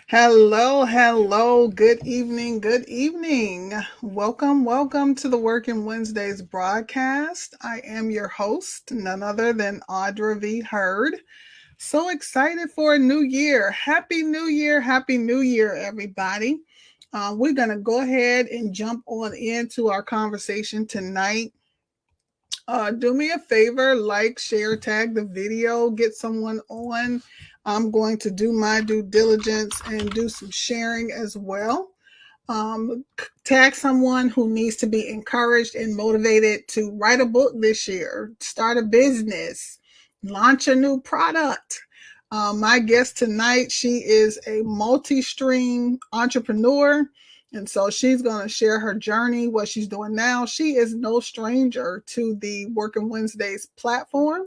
Hello, hello. Good evening, good evening. Welcome to the Working Wednesdays broadcast. I am your host, none other than Audra V. Hurd. So excited for a new year. Happy New Year, everybody. We're going to go ahead and jump on into our conversation tonight. Do me a favor, like, share, tag the video, get someone on. I'm going to do my due diligence and do some sharing as well. Tag someone who needs to be encouraged and motivated to write a book this year, start a business, launch a new product. My guest tonight, she is a multi-stream entrepreneur. And so she's going to share her journey, what she's doing now. She is no stranger to the Working Wednesdays platform.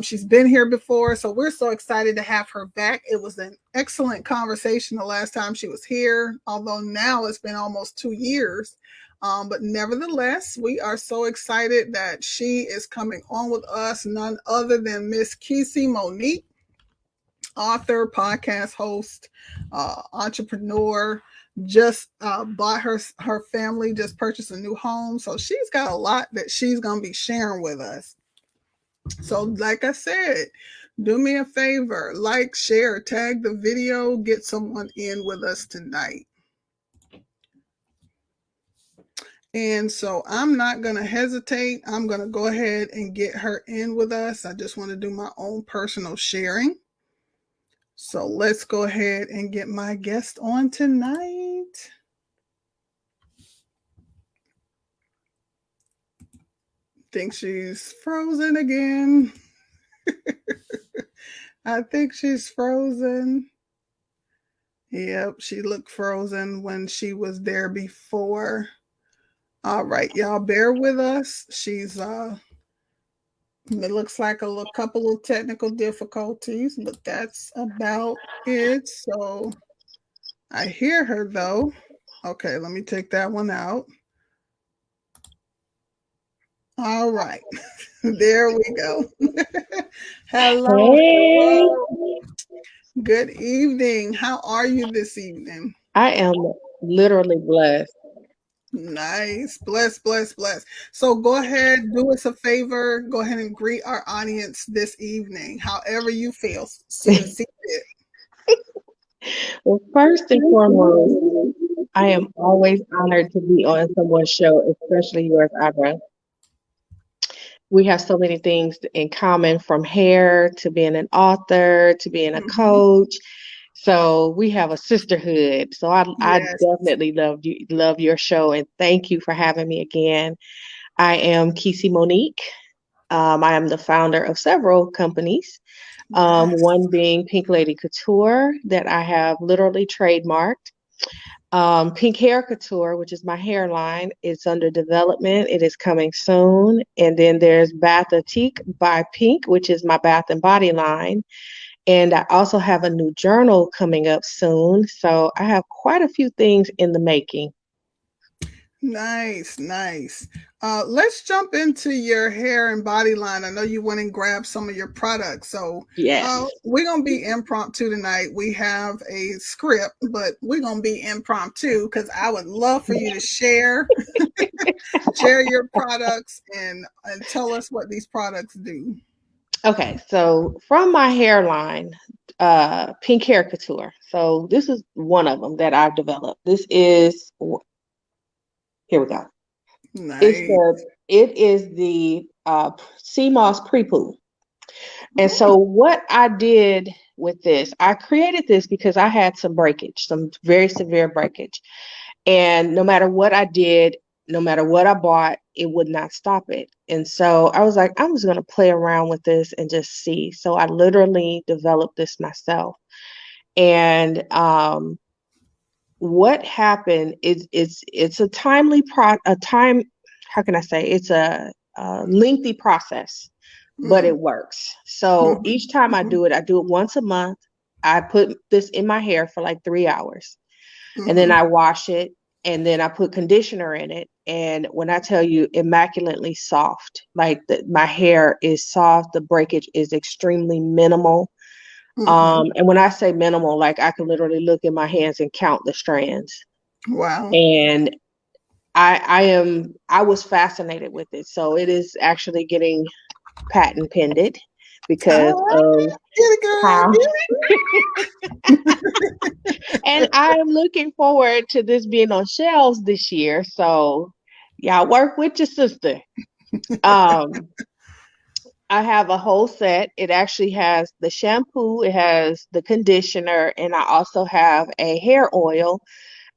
She's been here before, so we're so excited to have her back. It was an excellent conversation the last time she was here, although now it's been almost 2 years. But nevertheless, we are so excited that she is coming on with us, none other than Miss Keci Monique, author, podcast host, entrepreneur. Just bought her family, just purchased a new home, so she's got a lot that she's going to be sharing with us. So, like I said, do me a favor, like, share, tag the video, get someone in with us tonight. And so I'm not going to hesitate. I'm going to go ahead and get her in with us. I just want to do my own personal sharing. So let's go ahead and get my guest on tonight. Think she's frozen again. I think she's frozen. Yep, she looked frozen when she was there before. All right, y'all bear with us. She's it looks like a little couple of technical difficulties, but that's about it. So I hear her though. Okay, let me take that one out. All right. There we go. Hello, Hey, hello. Good evening. How are you this evening? I am literally blessed. Nice. Bless. So go ahead, do us a favor. Go ahead and greet our audience this evening, however you feel. See it. Well, first and foremost, I am always honored to be on someone's show, especially yours, Abra. We have so many things in common, from hair to being an author to being a Mm-hmm. coach. So we have a sisterhood. So I Yes. definitely love your show, and thank you for having me again. I am Keci Monique. I am the founder of several companies. Yes. One being Pink Lady Couture, that I have literally trademarked. Pink Hair Couture, which is my hairline, is under development. It is coming soon. And then there's Bathtique by Pink, which is my bath and body line. And I also have a new journal coming up soon. So I have quite a few things in the making. Nice. Let's jump into your hair and body line. I know you went and grabbed some of your products. So Yes. we're going to be impromptu tonight. We have a script, but we're going to be impromptu because I would love for you to share your products and tell us what these products do. Okay, so from my hairline, Pink Hair Couture. So this is one of them that I've developed. This is, here we go. It's Nice. the it is the sea moss pre-poo. And so Oh, what I did with this, I created this because I had some breakage, some very severe breakage. And no matter what I did, no matter what I bought, it would not stop it. And so I was like, I'm just going to play around with this and just see. So I literally developed this myself. And what happened is it's a timely a time, how can I say, it's a lengthy process, but mm, it works. So mhm, each time mhm, I do it once a month. I put this in my hair for like 3 hours, and then mhm. I wash it, and then I put conditioner in it. And when I tell you, immaculately soft, like my hair is soft, the breakage is extremely minimal. Mm-hmm. And when I say minimal, like I can literally look in my hands and count the strands. Wow. And I was fascinated with it. So it is actually getting patent pended All because right. of Get it, girl. how, Get and I am looking forward to this being on shelves this year. So y'all work with your sister. Um, I have a whole set. It actually has the shampoo, it has the conditioner, and I also have a hair oil.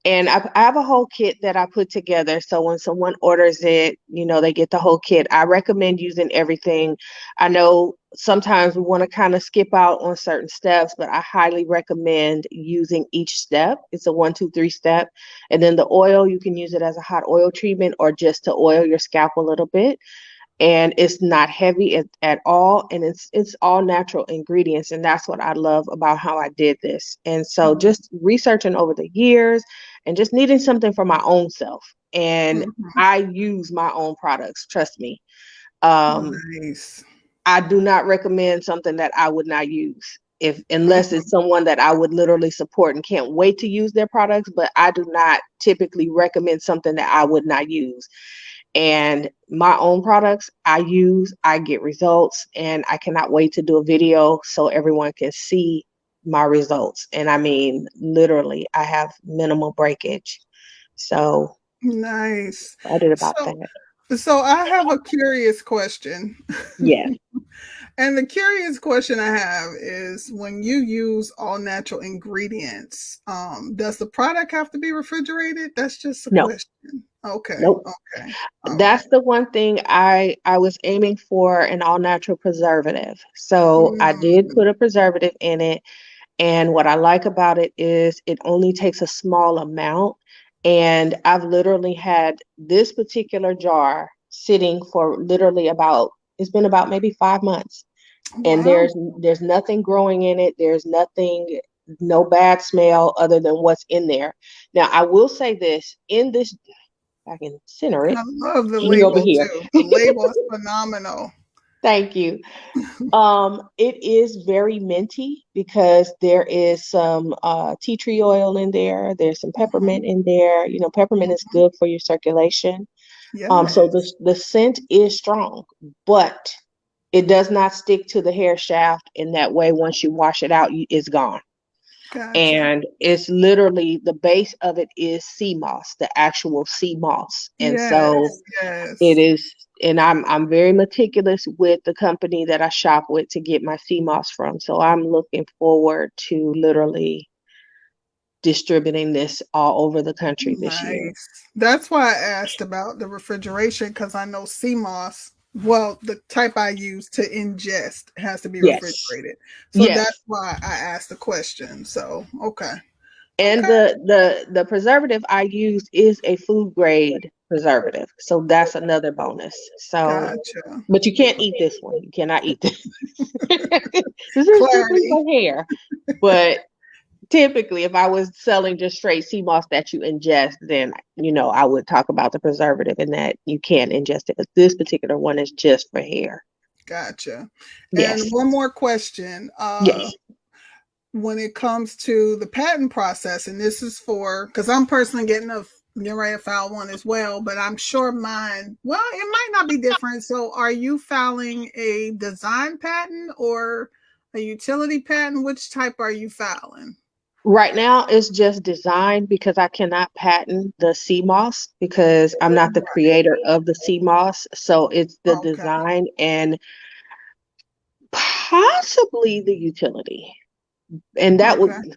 And I have a whole kit that I put together. So when someone orders it, they get the whole kit. I recommend using everything. I know sometimes we want to kind of skip out on certain steps, but I highly recommend using each step. It's a 1, 2, 3 step. And then the oil, you can use it as a hot oil treatment or just to oil your scalp a little bit, and it's not heavy at all, and it's all natural ingredients, and that's what I love about how I did this. And so just researching over the years and just needing something for my own self, and mm-hmm. I use my own products, trust me. um Nice. I do not recommend something that I would not use, if unless Mm-hmm. it's someone that I would literally support and can't wait to use their products, but I do not typically recommend something that I would not use. And my own products I use, I get results, and I cannot wait to do a video so everyone can see my results. And I mean, literally, I have minimal breakage. So Nice. excited about So, that. so I have a curious question. Yes. And the curious question I have is when you use all natural ingredients, does the product have to be refrigerated? That's just a No. question. Okay. Nope. Okay. All That's right. the one thing I was aiming for, an all natural preservative. So I did Mm, put a preservative in it. And what I like about it is it only takes a small amount. And I've literally had this particular jar sitting for literally it's been about maybe 5 months. And wow. there's nothing growing in it. There's nothing, no bad smell other than what's in there. Now, I will say this, in this, I can center it. I love the Me over label here. too. The label is phenomenal. Thank you. It is very minty because there is some tea tree oil in there. There's some Mhm, peppermint in there. Peppermint is mhm. good for your circulation. So Yes. the scent is strong, but it does not stick to the hair shaft in that way. Once you wash it out, it's gone. Gotcha. And it's literally, the base of it is sea moss, the actual sea moss. And so Yes. it Yes. is, and I'm very meticulous with the company that I shop with to get my sea moss from. So I'm looking forward to literally distributing this all over the country this year. Nice. That's why I asked about the refrigeration because I know sea moss, well, the type I use to ingest has to be Yes. refrigerated. So Yes. that's why I asked the question. So, okay. And Okay. the preservative I use is a food grade preservative. So that's another bonus. So, Gotcha. but you can't eat this one. You cannot eat this. This is strictly Clarity. for hair. But typically, if I was selling just straight sea moss that you ingest, then I would talk about the preservative and that you can't ingest it. But this particular one is just for hair. Gotcha. And Yes. one more question. Yes. When it comes to the patent process, and this is for because I'm personally getting ready to file one as well, but I'm sure mine, well, it might not be different. So, are you filing a design patent or a utility patent? Which type are you filing? Right now, it's just designed because I cannot patent the sea moss because I'm not the Right. creator of the sea moss. So it's the Okay. design and possibly the utility. And that would, Okay.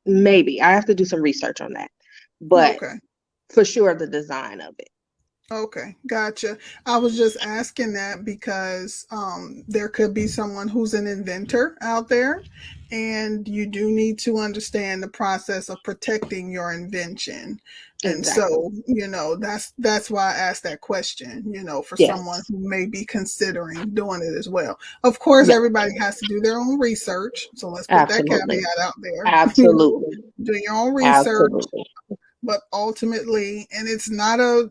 maybe I have to do some research on that, but Okay. for sure the design of it. Okay, gotcha. I was just asking that because there could be someone who's an inventor out there, and you do need to understand the process of protecting your invention. And Exactly. so, that's why I asked that question, for someone Yes. who may be considering doing it as well. Of course, Yep. everybody has to do their own research. So let's put that Absolutely. caveat out there. Absolutely. Do your own research, Absolutely. but ultimately, and it's not a,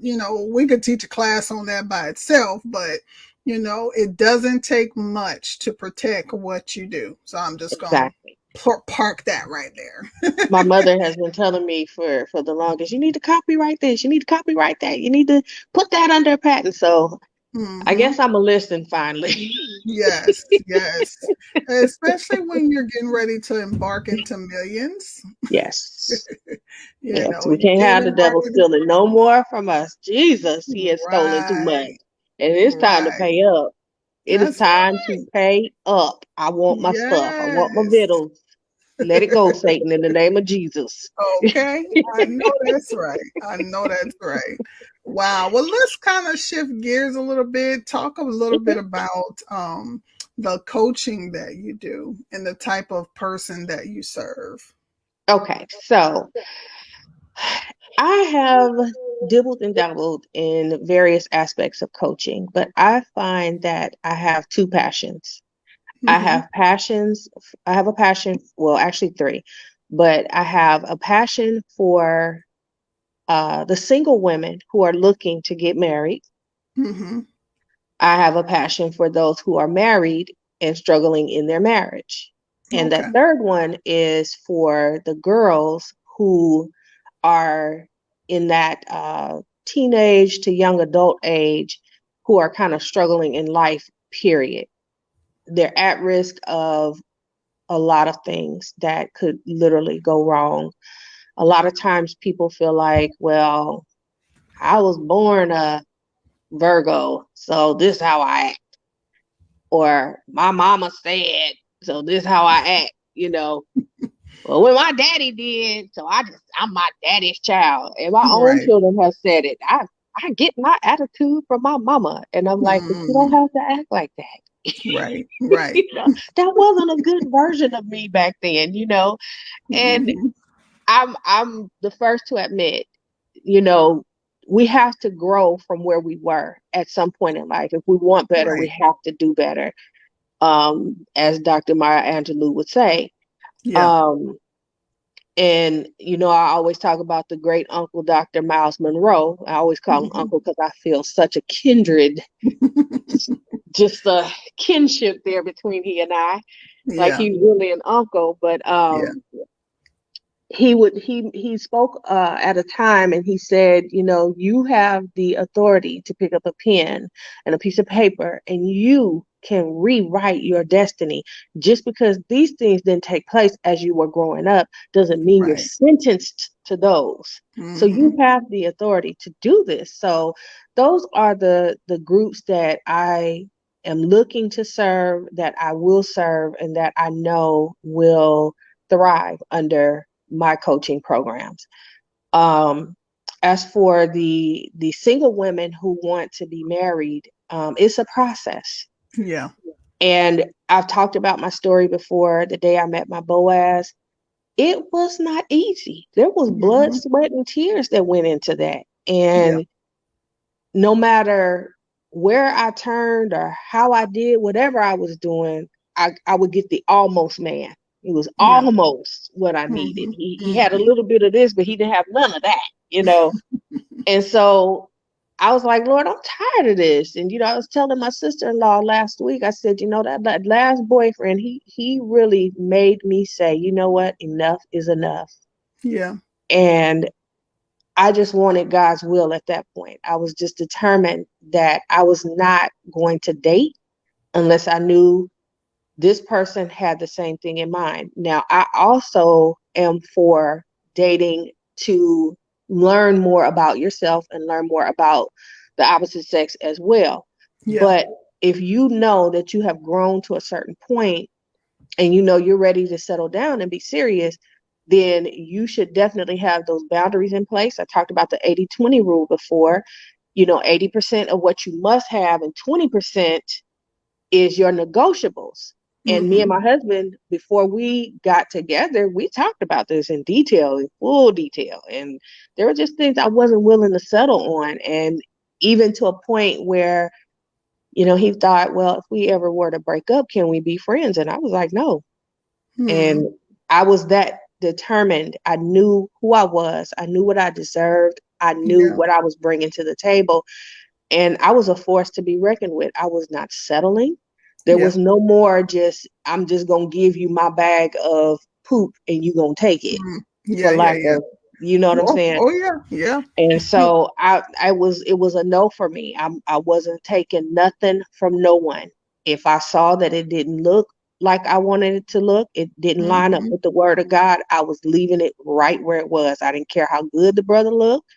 we could teach a class on that by itself, but it doesn't take much to protect what you do. So I'm just going to Exactly. Park that right there. My mother has been telling me for the longest, you need to copyright this, you need to copyright that, you need to put that under a patent. So I Hmm. guess I'm a listen finally. Yes, yes. Especially when you're getting ready to embark into millions. Yes. You Yes, know, we you're can't have the getting devil ready to, stealing no more from us. Jesus, he has stolen too much. right, And it's time to right. pay up. It is That's time right. to pay up. I want my stuff. I want my Yes. victuals. Let it go, Satan, in the name of Jesus. Okay. I know that's right. I know that's right. Wow. Well, let's kind of shift gears a little bit, talk a little bit about the coaching that you do and the type of person that you serve. Okay, so I have dibbled and dabbled in various aspects of coaching, but I find that I have two passions. I Mm-hmm. have passions. I have a passion, well, actually three, but I have a passion for the single women who are looking to get married. Mm-hmm. I have a passion for those who are married and struggling in their marriage. And Okay. that third one is for the girls who are in that teenage to young adult age who are kind of struggling in life, period. They're at risk of a lot of things that could literally go wrong. A lot of times people feel like, well, I was born a Virgo, so this is how I act. Or my mama said, so this is how I act. Well, when my daddy did, so I'm my daddy's child. And my own Right. children have said it. I get my attitude from my mama. And I'm like, but you don't Mm, have to act like that. right. Right. That wasn't a good version of me back then. And Mm-hmm. I'm the first to admit, you know, we have to grow from where we were at some point in life. If we want better, we Right. have to do better. As Dr. Maya Angelou would say. Yeah. Um, and I always talk about the great uncle Dr. Miles Monroe. I always call him Mm-hmm. uncle because I feel such a kindred, just a kinship there between he and I. Like Yeah. he's really an uncle, but Yeah. he spoke at a time and he said, you have the authority to pick up a pen and a piece of paper and you can rewrite your destiny. Just because these things didn't take place as you were growing up doesn't mean you're Right. sentenced to those. So Mm-hmm. you have the authority to do this. So those are the groups that I am looking to serve, that I will serve, and that I know will thrive under my coaching programs. Um, as for the single women who want to be married, it's a process. Yeah. And I've talked about my story before. The day I met my Boaz, it was not easy. There was blood, Mm-hmm. sweat, and tears that went into that. Yeah. And no matter where I turned or how I did whatever I was doing, I would get the almost man. It was Yeah. almost what I needed. Mm-hmm. He had a Mm-hmm. little bit of this, but he didn't have none of that. And so I was like, Lord, I'm tired of this. And I was telling my sister-in-law last week, I said, that last boyfriend, he really made me say, you know what, enough is enough. Yeah. And I just wanted God's will at that point. I was just determined that I was not going to date unless I knew this person had the same thing in mind. Now, I also am for dating to learn more about yourself and learn more about the opposite sex as well. Yeah. But if you know that you have grown to a certain point and you're ready to settle down and be serious, then you should definitely have those boundaries in place. I talked about the 80-20 rule before. 80% of what you must have and 20% is your negotiables. And me and Mm-hmm. my husband, before we got together, we talked about this in detail, in full detail. And there were just things I wasn't willing to settle on. And even to a point where, he thought, well, if we ever were to break up, can we be friends? And I was like, no. Hmm. And I was that determined. I knew who I was, I knew what I deserved, I knew Yeah. what I was bringing to the table. And I was a force to be reckoned with. I was not settling. There Yeah. was no more just, I'm just going to give you my bag of poop and you going to take it, Mm. for Yeah, yeah, lack yeah. of, you know what I'm Oh, saying? oh yeah, yeah. And Yeah. so it was a no for me. I wasn't taking nothing from no one. If I saw that it didn't look like I wanted it to look, it didn't line up Mm-hmm. with the word of God, I was leaving it right where it was. I didn't care how good the brother looked,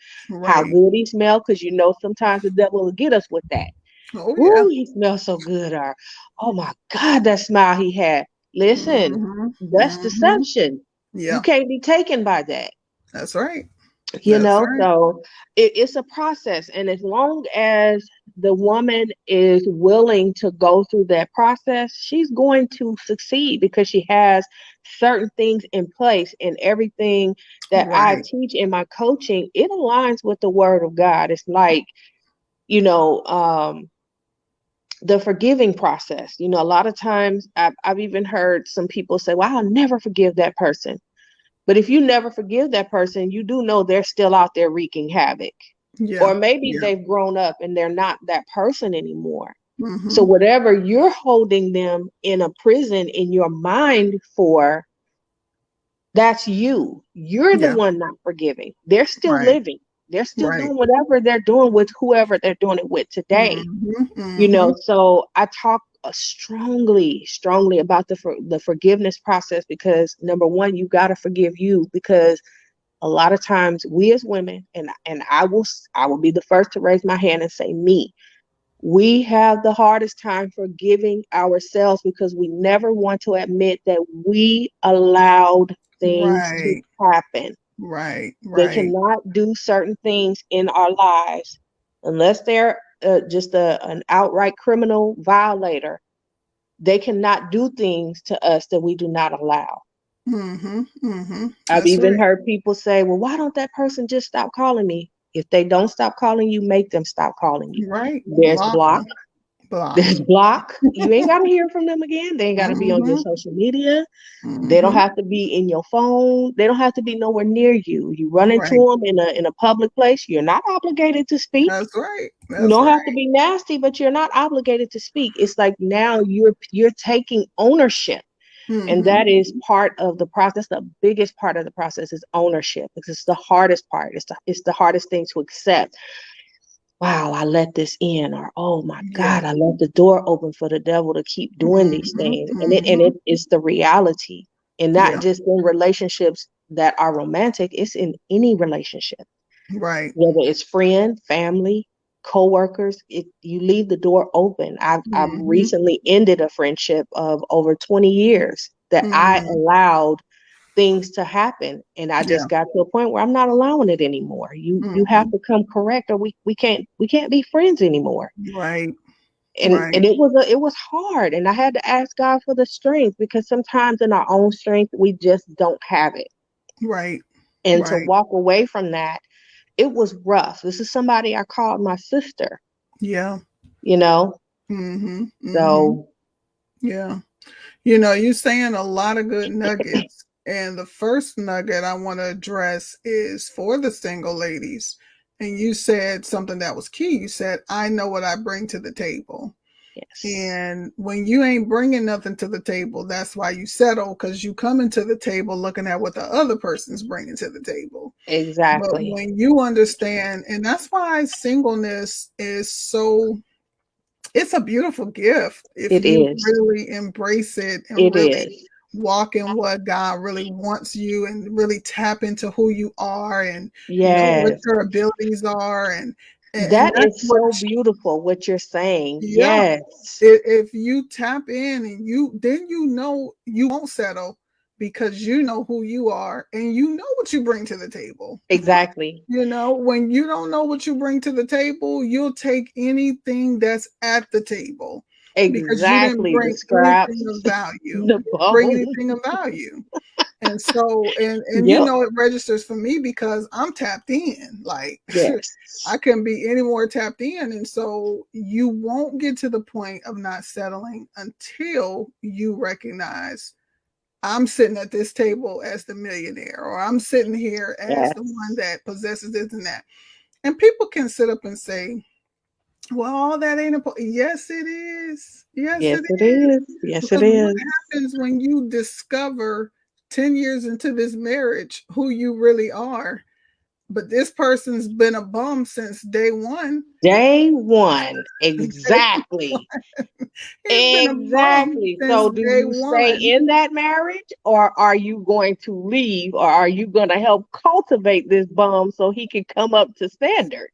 how Right. good he smelled, because you know sometimes the devil will get us with that. Oh yeah. Ooh, he smells so good, or oh my God, that smile he had. Listen, Mm-hmm. that's Mm-hmm. deception. You Yeah. can't be taken by that. That's right. You That's know, right. so it's a process, and as long as the woman is willing to go through that process, she's going to succeed because she has certain things in place, and everything that I Right. teach in my coaching, it aligns with the word of God. It's like, you know, the forgiving process. You know, a lot of times I've even heard some people say, well, I'll never forgive that person. But if you never forgive that person, you do know they're still out there wreaking havoc. Yeah. Or maybe Yeah. they've grown up and they're not that person anymore. So Mm-hmm. whatever you're holding them in a prison in your mind for, that's you. You're the Yeah. one not forgiving. They're still Right. living. They're still Right. doing whatever they're doing with whoever they're doing it with today. Mm-hmm. You Mm-hmm. know, so I talk strongly about the forgiveness process, because number one, you got to forgive you, because a lot of times we as women, and I will be the first to raise my hand and say me, we have the hardest time forgiving ourselves because we never want to admit that we allowed things to Right. happen. Right. They Right. cannot do certain things in our lives unless they're just an outright criminal violator. They cannot do things to us that we do not allow. Mm-hmm. Mm-hmm. I've That's even right. heard people say, well, why don't that person just stop calling me? If they don't stop calling you, make them stop calling you. Right. There's Block block. them. Block. There's block. You ain't got to hear from them again. They ain't got to be on your Mm-hmm. social media. They don't Mm-hmm. have to be in your phone. They don't have to be nowhere near you. You run into Right. them in a public place. You're not obligated to speak. That's right. You That's don't have to right. be nasty, but you're not obligated to speak. It's like now you're taking ownership. And Mm-hmm. that is part of the process. The biggest part of the process is ownership, because it's the hardest part. It's the hardest thing to accept. Wow, I let this in, or oh my Yeah. God, I left the door open for the devil to keep doing these Mm-hmm. things. And Mm-hmm. it is the reality. And not Yeah. just in relationships that are romantic, it's in any relationship, Right. whether it's friend, family, co-workers. You leave the door open. I've Mm-hmm. recently ended a friendship of over 20 years that I Mm-hmm. allowed things to happen, and I Yeah. just got to a point where I'm not allowing it anymore. You have Mm-hmm. to come correct, or we can't be friends anymore. Right. And Right. it was hard, and I had to ask God for the strength, because sometimes in our own strength we just don't have it. Right. And to Right. walk away from that, it was rough. This is somebody I called my sister, Yeah. you know. Mm-hmm. Mm-hmm. So Yeah. You're saying a lot of good nuggets. And the first nugget I want to address is for the single ladies. And you said something that was key. You said, I know what I bring to the table. yes, And when you ain't bringing nothing to the table, that's why you settle, because you come into the table looking at what the other person's bringing to the table. But exactly. when you understand, and that's why singleness is so, it's a beautiful gift if It you is. really embrace it and It really is. walk in what God really wants you, and really tap into who you are, and what Yes. your abilities are, and That that's is what. so beautiful what you're saying. Yeah. Yes, If you tap in, and then you won't settle, because you know who you are and you know what you bring to the table. exactly. When you don't know what you bring to the table, you'll take anything that's at the table, because you didn't Exactly. The bring anything scraps, of value. the You didn't bring bone. anything of value. And so, and Yep. it registers for me because I'm tapped in. Like I Yes. couldn't be any more tapped in. And so you won't get to the point of not settling until you recognize, I'm sitting at this table as the millionaire, or I'm sitting here as the one Yes. that possesses this and that. And people can sit up and say, Well, all that ain't important. Yes, it is. Yes, Yes, it it is. is. Yes, it Because what is. happens when you discover 10 years into this marriage who you really are? But this person's been a bum since day one. Day one. Day Exactly. He's been a bum Exactly. since So, do day you stay one. in that marriage or are you going to leave or are you going to help cultivate this bum so he can come up to standard?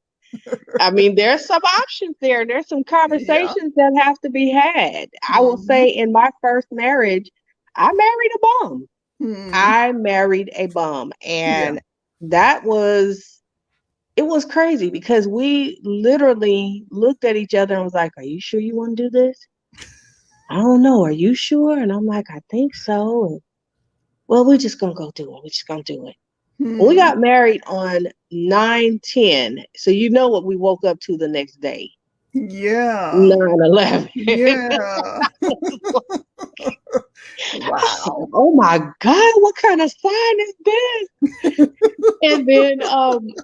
I mean, there's some options there. There's some Yeah. conversations that have to be had. I will say Hmm. in my first marriage, I married a bum. Hmm. I married a bum. Yeah. And that was, it was crazy because we literally looked at each other and was like, are you sure you want to do this? I don't know. Are you sure? And I'm like, I think so. And, well, we're just going to go do it. We're just going to do it. We Hmm. got married on 9/10. So you know what we woke up to the next day. Yeah. 9/11. Yeah. I said, Wow. oh my God, what kind of sign is this? And then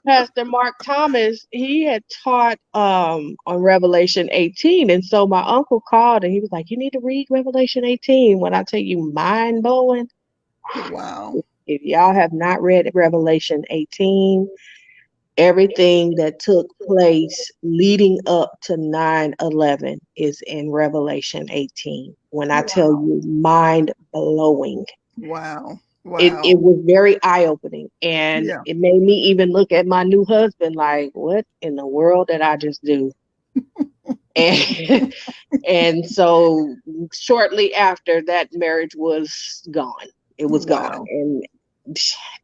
Pastor Mark Thomas, he had taught on Revelation 18. And so my uncle called and he was like, you need to read Revelation 18. When I tell you mind blowing, Wow. if y'all have not read Revelation 18, everything that took place leading up to 9/11 is in Revelation 18. When I tell Wow. you mind blowing, Wow. it Wow. was very eye opening. And Yeah. it made me even look at my new husband like, what in the world did I just do? And and so shortly after that marriage was gone. It was gone. Wow. And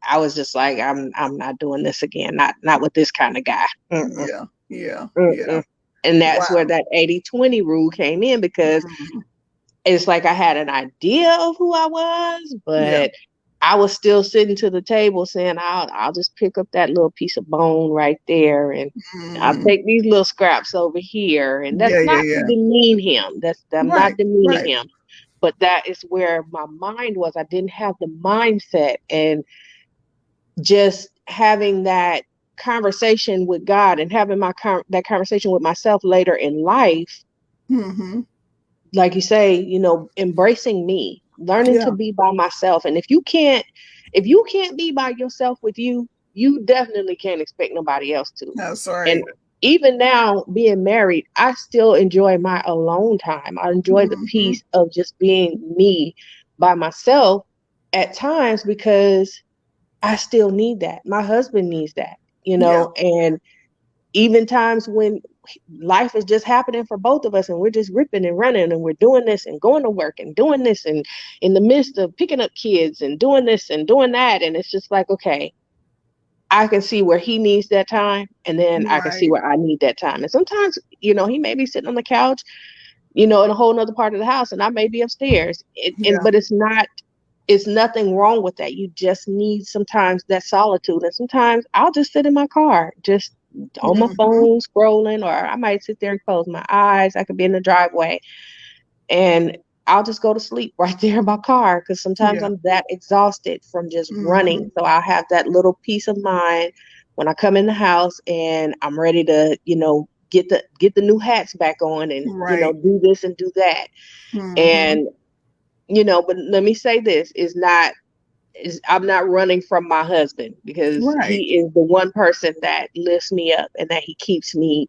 I was just like, I'm not doing this again. Not with this kind of guy. Mm-mm. Yeah. Yeah. Yeah. Mm-mm. And that's where Wow. that 80/20 rule came in because Mhm. it's like I had an idea of who I was, Yeah. but I was still sitting to the table saying, I'll just pick up that little piece of bone right there and I'll Mhm. take these little scraps over here. And Yeah. that's Yeah. not to Yeah. demean him. I'm Right. not demeaning Right. him. But that is where my mind was. I didn't have the mindset and just having that conversation with God and having that conversation with myself later in life, Mhm. like you say, embracing me, learning to Yeah. be by myself. And if you can't be by yourself with you, you definitely can't expect nobody else to. That's And right. even now being married, I still enjoy my alone time. I enjoy the Mhm. peace of just being me by myself at times because I still need that. My husband needs that, Yeah. and even times when life is just happening for both of us and we're just ripping and running and we're doing this and going to work and doing this and in the midst of picking up kids and doing this and doing that. And it's just like, okay, I can see where he needs that time and then I can see Right. where I need that time. And sometimes, he may be sitting on the couch, in a whole nother part of the house and I may be upstairs. Yeah. But it's nothing wrong with that. You just need sometimes that solitude. And sometimes I'll just sit in my car, just on my Mhm. phone scrolling, or I might sit there and close my eyes. I could be in the driveway and I'll just go to sleep right there in my car because sometimes Yeah. I'm that exhausted from just running. Mhm. So I have that little peace of mind when I come in the house and I'm ready to, get the new hats back on and, Right. do this and do that. Mhm. And but let me say this is not is I'm not running from my husband because Right. he is the one person that lifts me up and that he keeps me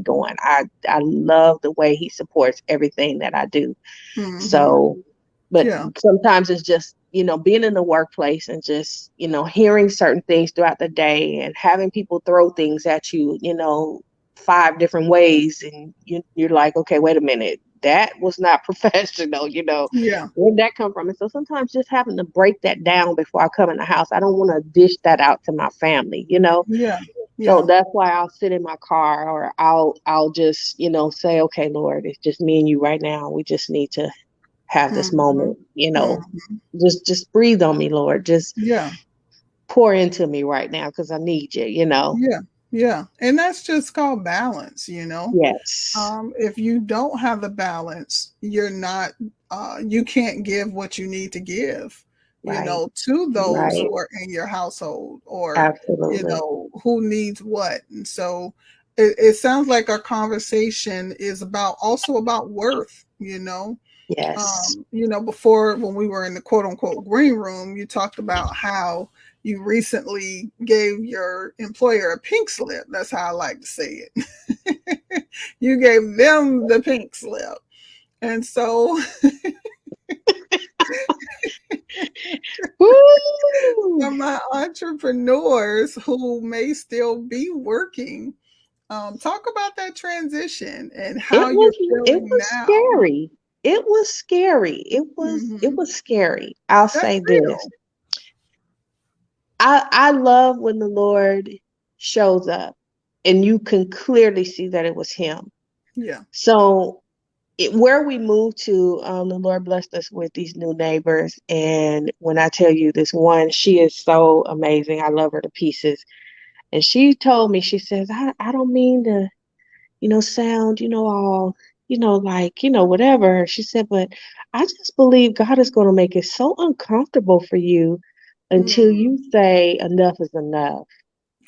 going. I love the way he supports everything that I do. Mhm. So, but Yeah. sometimes it's just, being in the workplace and just, hearing certain things throughout the day and having people throw things at you, five different ways. And you're like, okay, wait a minute. That was not professional, Yeah. where'd that come from? And so sometimes just having to break that down before I come in the house, I don't want to dish that out to my family. Yeah. So Yeah. that's why I'll sit in my car or I'll just, say, okay, Lord, it's just me and you right now. We just need to have this Mhm. moment, Mhm. just breathe on me, Lord. Just Yeah. pour into me right now because I need you. Yeah. Yeah. And that's just called balance, you know. Yes. If you don't have the balance, you're not, you can't give what you need to give, Right. to those Right. who are in your household or, Absolutely. who needs what. And so it sounds like our conversation is about also about worth, you know. Yes. Before, when we were in the quote unquote green room, you talked about how you recently gave your employer a pink slip. That's how I like to say it. You gave them the pink slip. And so, Woo! for my entrepreneurs who may still be working, talk about that transition and It how you're was it feeling was now. scary. It was scary. It Hmm. was scary. I'll That's say this. real. I love when the Lord shows up and you can clearly see that it was him. Yeah. So where we moved to, the Lord blessed us with these new neighbors. And when I tell you this one, she is so amazing. I love her to pieces. And she told me, she says, I don't mean to, sound, all, like, whatever. She said, but I just believe God is going to make it so uncomfortable for you until Mm. you say enough is enough.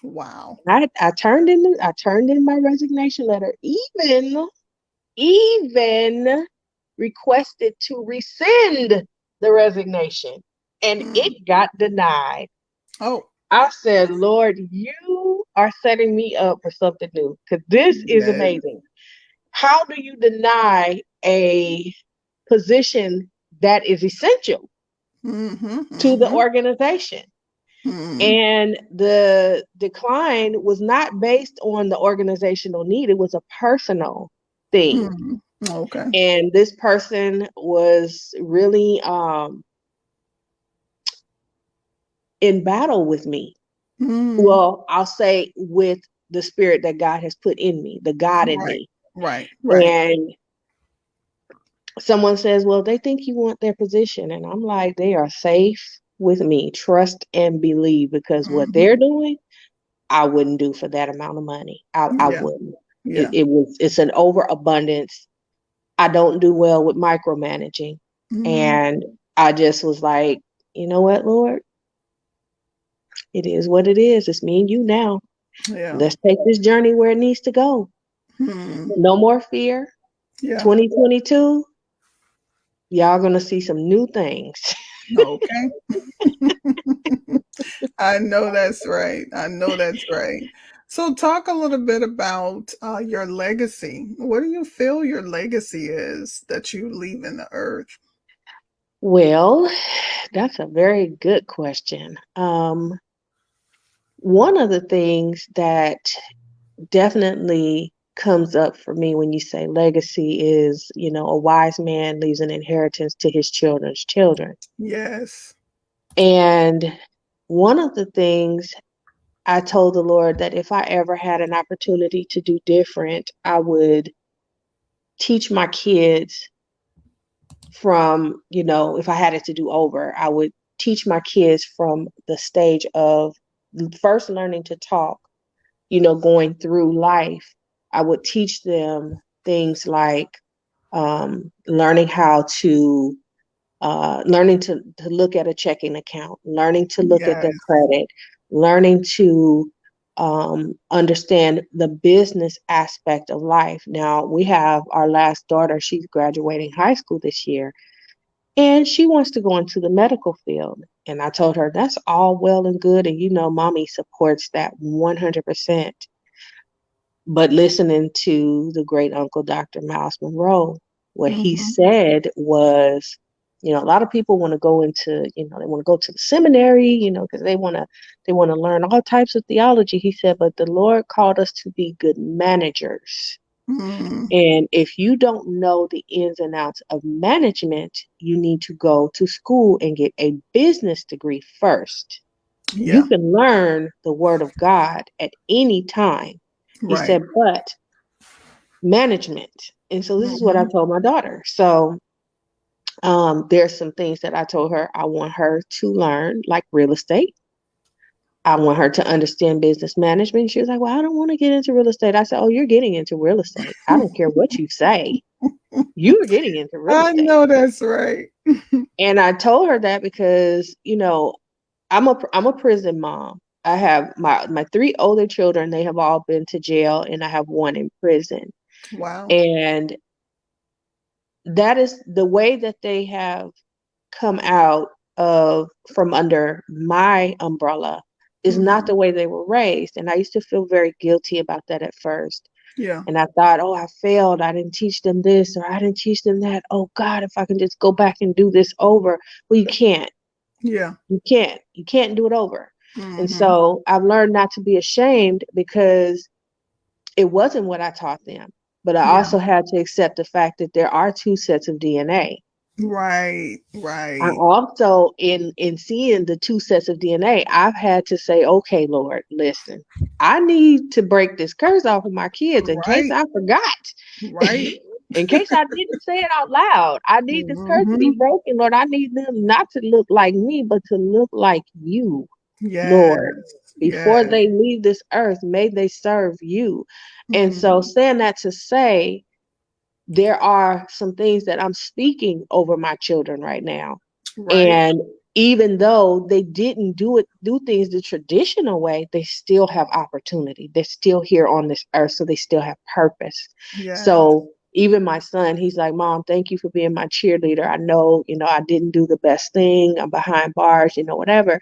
Wow. I turned in my resignation letter, even requested to rescind the resignation, and Mm. it got denied. Oh, I said, Lord, you are setting me up for something new because this is yes. amazing. How do you deny a position that is essential Mm-hmm. to the Mm-hmm. organization? Mm-hmm. And the decline was not based on the organizational need, it was a personal thing. Mm-hmm. Okay. And this person was really in battle with me. Mm. Well, I'll say with the spirit that God has put in me, the God in Right. me. Right. Right. And someone says, well, they think you want their position. And I'm like, they are safe with me. Trust and believe because what Mm-hmm. they're doing, I wouldn't do for that amount of money. I Yeah. wouldn't. Yeah. It's an overabundance. I don't do well with micromanaging. Mm. And I just was like, you know what, Lord? It is what it is. It's me and you now. Yeah. Let's take this journey where it needs to go. Mm. No more fear. Yeah. 2022, y'all gonna see some new things. Okay. I know that's right. I know that's right. So, talk a little bit about your legacy. What do you feel your legacy is that you leave in the earth? Well, that's a very good question. One of the things that definitely comes up for me when you say legacy is, a wise man leaves an inheritance to his children's children. Yes. And one of the things I told the Lord that if I ever had an opportunity to do different, I would teach my kids from, if I had it to do over, I would teach my kids from the stage of first learning to talk, going through life. I would teach them things like learning how to learning to look at a checking account, learning to look at their Yes. credit, learning to understand the business aspect of life. Now, we have our last daughter, she's graduating high school this year, and she wants to go into the medical field. And I told her that's all well and good. And mommy supports that 100%. But listening to the great uncle, Dr. Miles Monroe, what he Hmm. said was, a lot of people want to go into, they want to go to the seminary, because they want to learn all types of theology. He said, but the Lord called us to be good managers. Mm. And if you don't know the ins and outs of management, you need to go to school and get a business degree first. You Yeah. can learn the word of God at any time. He Right. said, but management. And so this is what I Hmm. told my daughter. So there's some things that I told her I want her to learn, like real estate. I want her to understand business management. She was like, well, I don't want to get into real estate. I said, oh, you're getting into real estate. I don't care what you say. You're getting into real I estate. know that's right. And I told her that because, I'm a prison mom. I have my three older children, they have all been to jail, and I have one in prison. Wow. And that is the way that they have come out of from under my umbrella is not Hmm. the way they were raised. And I used to feel very guilty about that at first. Yeah. And I thought, oh, I failed. I didn't teach them this or I didn't teach them that. Oh God, if I can just go back and do this over. Well, you can't. Yeah. You can't. You can't do it over. And Hmm. so I've learned not to be ashamed because it wasn't what I taught them. But I Yeah. also had to accept the fact that there are two sets of DNA. Right. I Right. also, in seeing the two sets of DNA, I've had to say, okay, Lord, listen, I need to break this curse off of my kids in case Right. I forgot. Right. In case I didn't say it out loud. I need this curse to be Hmm. broken, Lord. I need them not to look like me, but to look like you, Lord. Yes. Before Yes. they leave this earth, may they serve you. And so, Hmm. saying that to say, there are some things that I'm speaking over my children right now. Right. And even though they didn't do things the traditional way, they still have opportunity. They're still here on this earth, so they still have purpose. Yes. So even my son, he's like, Mom, thank you for being my cheerleader. I know, I didn't do the best thing. I'm behind bars, whatever.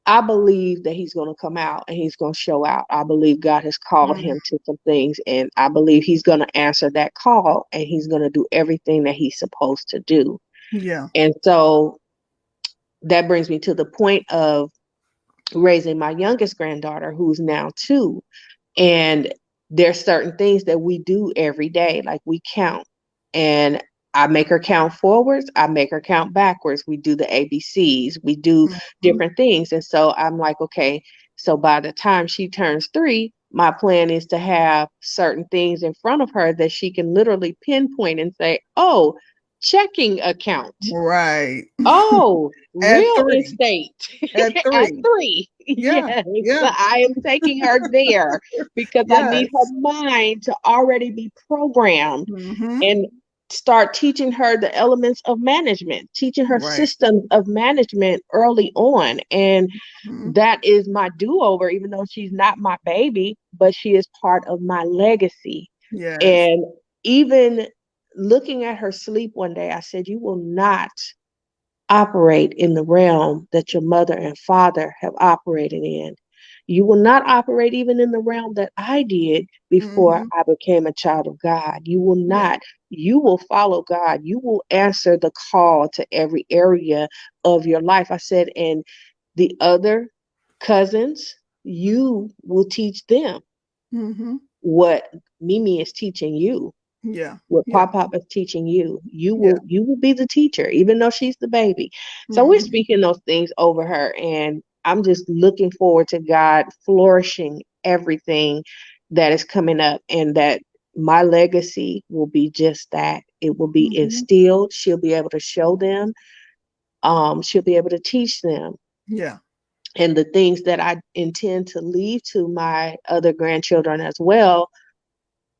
I believe that he's going to come out and he's going to show out. I believe God has called Mm. him to some things, and I believe he's going to answer that call and he's going to do everything that he's supposed to do. Yeah. And so that brings me to the point of raising my youngest granddaughter, who's now 2. And there's certain things that we do every day, like we count. And I make her count forwards, I make her count backwards. We do the ABCs, we do Mhm. different things. And so I'm like, okay, so by the time she turns 3, my plan is to have certain things in front of her that she can literally pinpoint and say, oh, checking account. Right. Oh, At real 3. estate At at 3. 3. Yeah. Yes, Yeah. I am taking her there because I need her Yes. mind to already be programmed Mhm. and start teaching her the elements of management, teaching her Right. systems of management early on. And Mhm. that is my do over, even though she's not my baby, but she is part of my legacy. Yes. And even looking at her sleep one day, I said, you will not operate in the realm that your mother and father have operated in. You will not operate even in the realm that I did before Mhm. I became a child of God. You will Yeah. not. You will follow God. You will answer the call to every area of your life. I said, and the other cousins, you will teach them Mhm. what Mimi is teaching you, Yeah. what Yeah. Pop Pop is teaching you. You Yeah. will be the teacher, even though she's the baby. So we're Mhm. speaking those things over her, and I'm just looking forward to God flourishing everything that is coming up, and that my legacy will be just that. It will be Mhm. instilled. She'll be able to show them. She'll be able to teach them. Yeah. And the things that I intend to leave to my other grandchildren as well,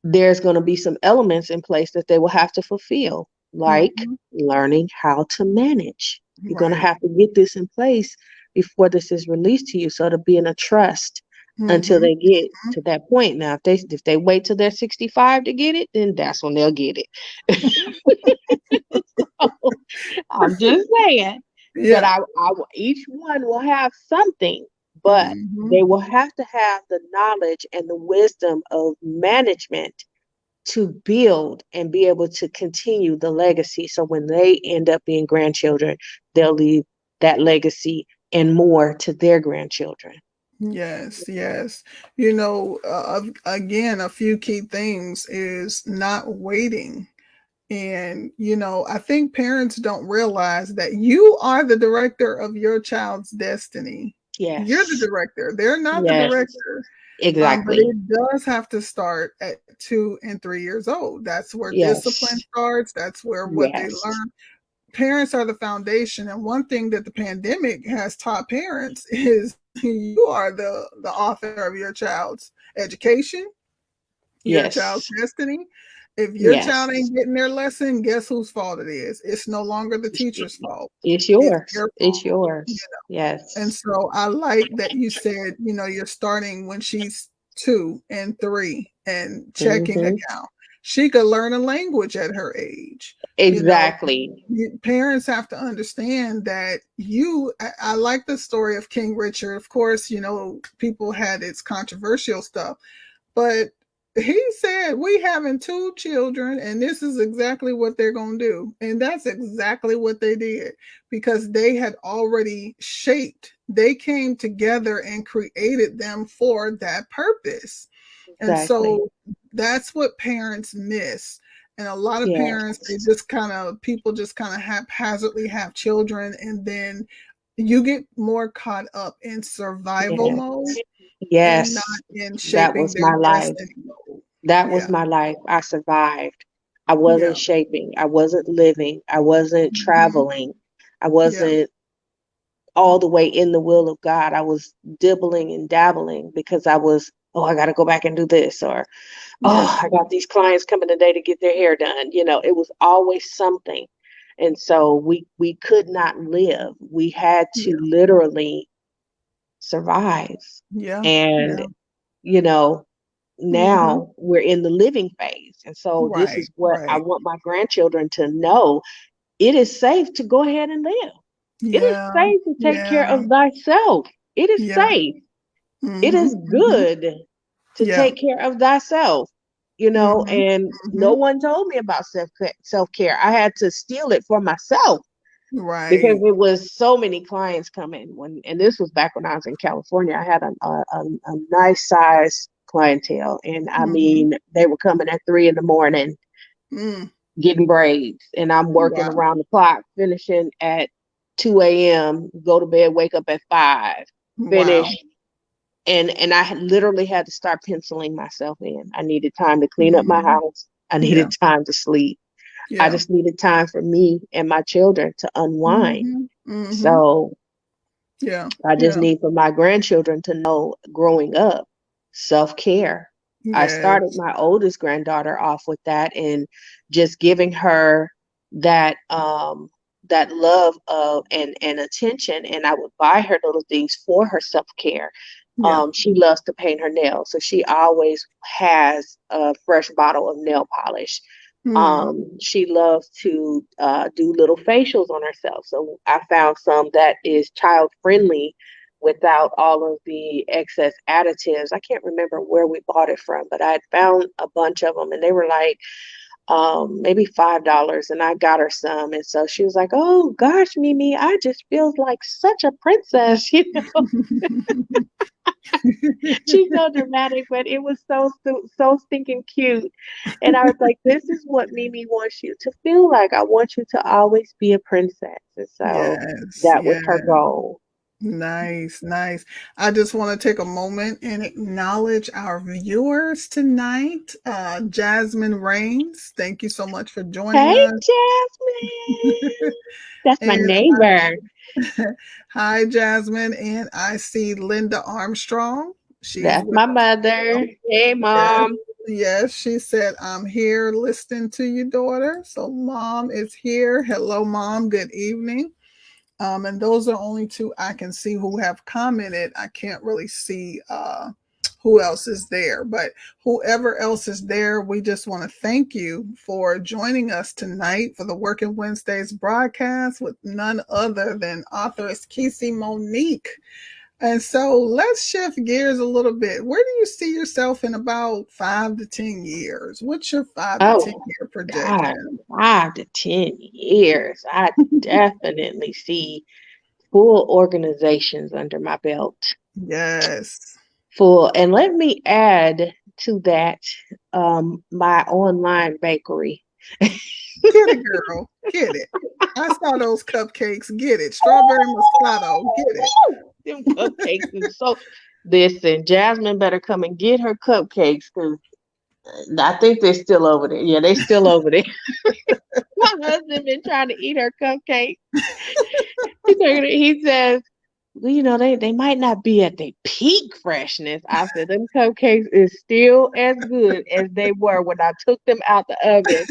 there's going to be some elements in place that they will have to fulfill, like Mhm. learning how to manage. You're going to Right. have to get this in place before this is released to you. So to be in a trust until Mhm. they get to that point. Now, if they wait till they're 65 to get it, then that's when they'll get it. So, I'm just saying. But Yeah. each one will have something, but Mhm. they will have to have the knowledge and the wisdom of management to build and be able to continue the legacy. So when they end up being grandchildren, they'll leave that legacy and more to their grandchildren. Yes, yes. You know, again, a few key things is not waiting. And, I think parents don't realize that you are the director of your child's destiny. You're the Yes, director. They're not the yes, director. But exactly. it does have to start at 2 and 3 years old. That's where discipline Yes, starts. That's where what they yes, learn. Parents are the foundation. And one thing that the pandemic has taught parents is you are the author of your child's education, your child's yes, destiny. If your child Yes. ain't getting their lesson, guess whose fault it is? It's no longer the teacher's fault. It's It's yours. your It's fault. yours. And Yes. so I like that you said, you're starting when she's 2 and 3 and checking Hmm. account. She could learn a language at her age. You know, Exactly. parents have to understand that I like the story of King Richard. Of course, people had its controversial stuff, but he said, we having 2 children and this is exactly what they're going to do. And that's exactly what they did, because they had already they came together and created them for that purpose. And Exactly. so that's what parents miss. And a lot of parents, Yes. people just kind of haphazardly have children, and then you get more caught up in survival Yes. mode and not Yes. in That shaping was their my life. destiny mode. That was Yeah, my life. I survived. I yeah, wasn't shaping. I wasn't living. I wasn't hmm, traveling. I yeah, wasn't all the way in the will of God. I was dibbling and dabbling because I was, oh, I got to go back and do this, or yeah, oh, I got these clients coming today to get their hair done. It was always something. And so we could not live. We had to yeah, literally survive. yeah, And, yeah. you know, Hmm. now we're in the living phase. And so this Right, is what I right. want my grandchildren to know. It is safe to go ahead and live. It is Yeah, safe to take care yeah, of thyself. It is yeah. safe. It Hmm, is hmm. good to Yeah. take care of thyself, Hmm, and no hmm. one told me about self-care. I had to steal it for myself because Right. it was so many clients coming and this was back when I was in California. I had a nice size clientele, and I Hmm. mean, they were coming at 3 in the morning Mm. getting braids, and I'm working Wow. around the clock, finishing at 2 a.m., go to bed, wake up at 5, Wow. finish. And I literally had to start penciling myself in. I needed time to clean up my Hmm. house. I Yeah, needed time to sleep. I yeah. just needed time for me and my children to unwind. Hmm, hmm. So Yeah, I just yeah. need for my grandchildren to know, growing up, self-care. I started Yes. my oldest granddaughter off with that, and just giving her that love of and attention, and I would buy her little things for her self-care. Yeah. She loves to paint her nails, so she always has a fresh bottle of nail polish. Mm. She loves to do little facials on herself. So I found some that is child friendly without all of the excess additives. I can't remember where we bought it from, but I had found a bunch of them, and they were like maybe $5, and I got her some. And so she was like, "Oh gosh, Mimi, I just feel like such a princess." She's so dramatic, but it was so stinking cute. And I was like, this is what Mimi wants you to feel like. I want you to always be a princess. And so Yes, that was yes. her goal. Nice, nice. I just want to take a moment and acknowledge our viewers tonight. Jasmine Rains, thank you so much for joining Hey, us. Jasmine. That's my And neighbor. hi, Jasmine. And I see Linda Armstrong. She's That's with my us. mother. Hey, Yes, mom. yes. She said, I'm here listening to you, daughter. So, mom is here. Hello, mom. Good evening. And those are only 2 I can see who have commented. I can't really see who else is there, but whoever else is there, we just want to thank you for joining us tonight for the Working Wednesdays broadcast with none other than Authoress Keci Monique. And so let's shift gears a little bit. Where do you see yourself in about 5 to 10 years? What's your 5 to 10 Oh, year God, projection? 5 to 10 years. I definitely see full organizations under my belt. Yes. Full. And let me add to that, my online bakery. Get it, girl. Get it. I saw those cupcakes. Get it. Strawberry Moscato. Get it. Them cupcakes is so. Listen, Jasmine better come and get her cupcakes because I think they're still over there. Yeah, they still over there. My husband been trying to eat her cupcakes. He says, well, they might not be at their peak freshness. I said, them cupcakes is still as good as they were when I took them out the oven.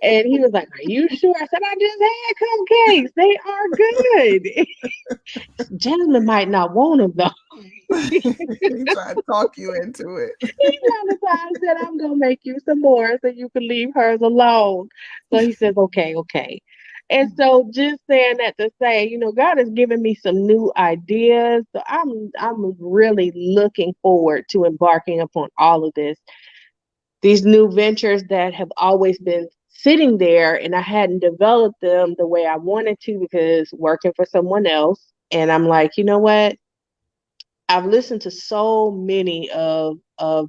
And he was like, "Are you sure?" I said, "I just had cupcakes. They are good." Gentlemen might not want them though. He tried to talk you into it. He trying to tell I said, "I'm gonna make you some more so you can leave hers alone." So he says, "Okay, okay." And so just saying that to say, God has given me some new ideas. So I'm really looking forward to embarking upon all of this. These new ventures that have always been sitting there and I hadn't developed them the way I wanted to because working for someone else. And I'm like, you know what? I've listened to so many of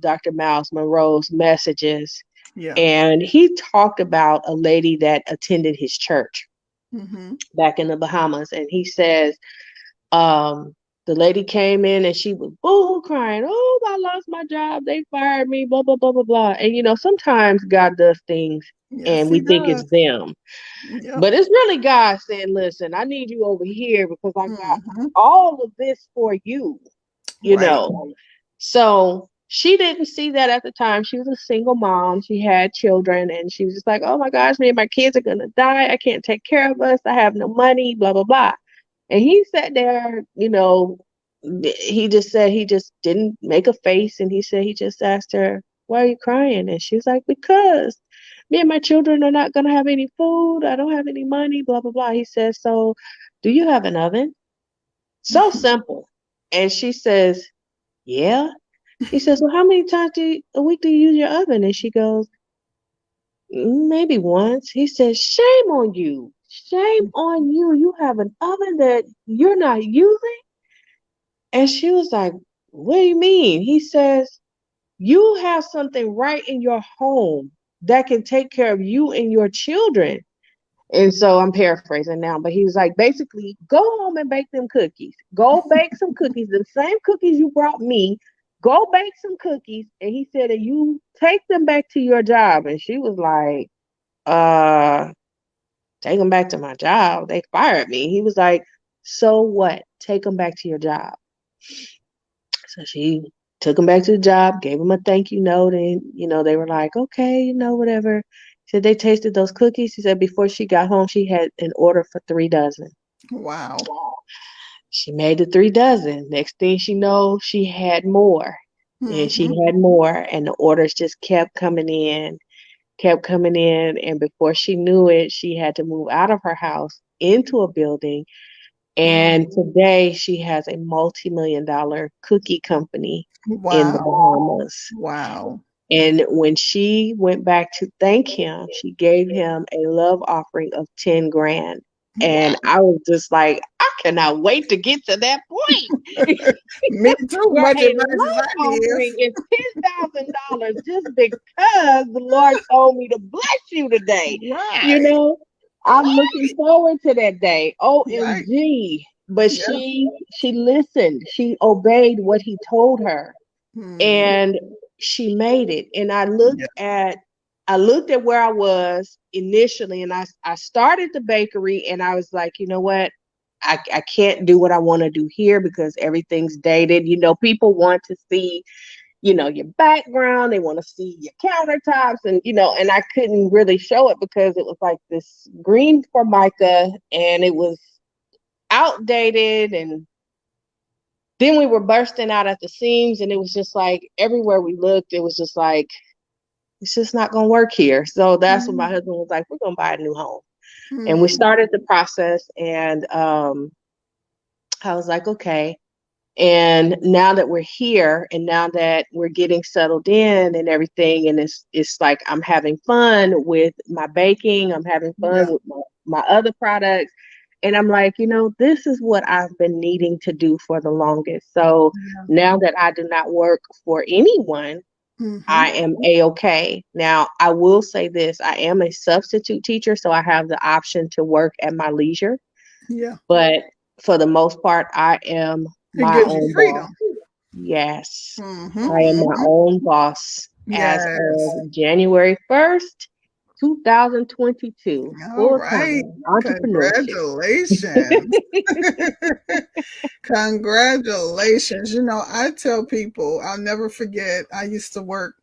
Dr. Miles Monroe's messages, Yeah. and he talked about a lady that attended his church Mm-hmm. back in the Bahamas, and he says, the lady came in and she was boo crying, "Oh, I lost my job. They fired me, blah, blah, blah, blah, blah." And sometimes God does things Yes, and he we think it's does. them. Yep. But it's really God saying, "Listen, I need you over here because I got Mm-hmm. all of this for you." you Right. know. So she didn't see that at the time. She was a single mom. She had children, and she was just like, "Oh my gosh, me and my kids are gonna die. I can't take care of us. I have no money, blah, blah, blah." And he sat there, he just said he just didn't make a face. And he said he just asked her, "Why are you crying?" And she was like, "Because me and my children are not gonna have any food. I don't have any money, blah, blah, blah." He says, "So do you have an oven?" So simple. And she says, "Yeah." He says, "Well, how many times a week do you use your oven?" And she goes, Maybe once." He says, "Shame on you. Shame on you. You have an oven that you're not using." And she was like, "What do you mean?" He says, "You have something right in your home that can take care of you and your children." And so I'm paraphrasing now, but he was like, basically, go home and bake them cookies. Go bake some cookies, the same cookies you brought me. Go bake some cookies. And he said, and you take them back to your job. And she was like, uh, take them back to my job. They fired me. He was like, so what? Take them back to your job. So she took them back to the job, gave them a thank you note, and they were like, "Okay, whatever." He said they tasted those cookies. He said before she got home, she had an order for 3 dozen. Wow. She made the 3 dozen. Next thing she knows, she had more, and she Mm-hmm. had more, and the orders just kept coming in, and before she knew it, she had to move out of her house into a building. And Mm. today she has a multi-million dollar cookie company in the Wow. Bahamas. Wow. And when she went back to thank him, she gave him a love offering of 10 grand. And Wow. I was just like, I cannot wait to get to that point Me too, where much as a much as love I offering give. is $10,000 just because the Lord told me to bless you today. You Right. know, I'm looking Right. forward to that day. Right. OMG. But Yeah. she listened. She obeyed what he told her Mm. and she made it. And Yeah. I looked at where I was initially, and I started the bakery, and I was like, you know what? I can't do what I want to do here because everything's dated. People want to see, your background. They want to see your countertops, and I couldn't really show it because it was like this green formica, and it was outdated, and then we were bursting out at the seams, and it was just like everywhere we looked, it was just like it's just not going to work here. So that's when my Mm. husband was like, "We're going to buy a new home," and we Mm. started the process. And I was like, "Okay." And now that we're here, and now that we're getting settled in and everything, and it's like I'm having fun with my baking, I'm having fun Yeah. with my other products. And I'm like, this is what I've been needing to do for the longest. So Yeah. now that I do not work for anyone, Mm-hmm. I am a-okay. Now, I will say this, I am a substitute teacher, so I have the option to work at my leisure. Yeah. But for the most part, I am It my gives you own boss. freedom. Yes, Mm-hmm. I am my Mm-hmm. own boss as Yes. of January 1st. 2022, All full right. time entrepreneurship. Congratulations. Congratulations. I tell people I'll never forget, I used to work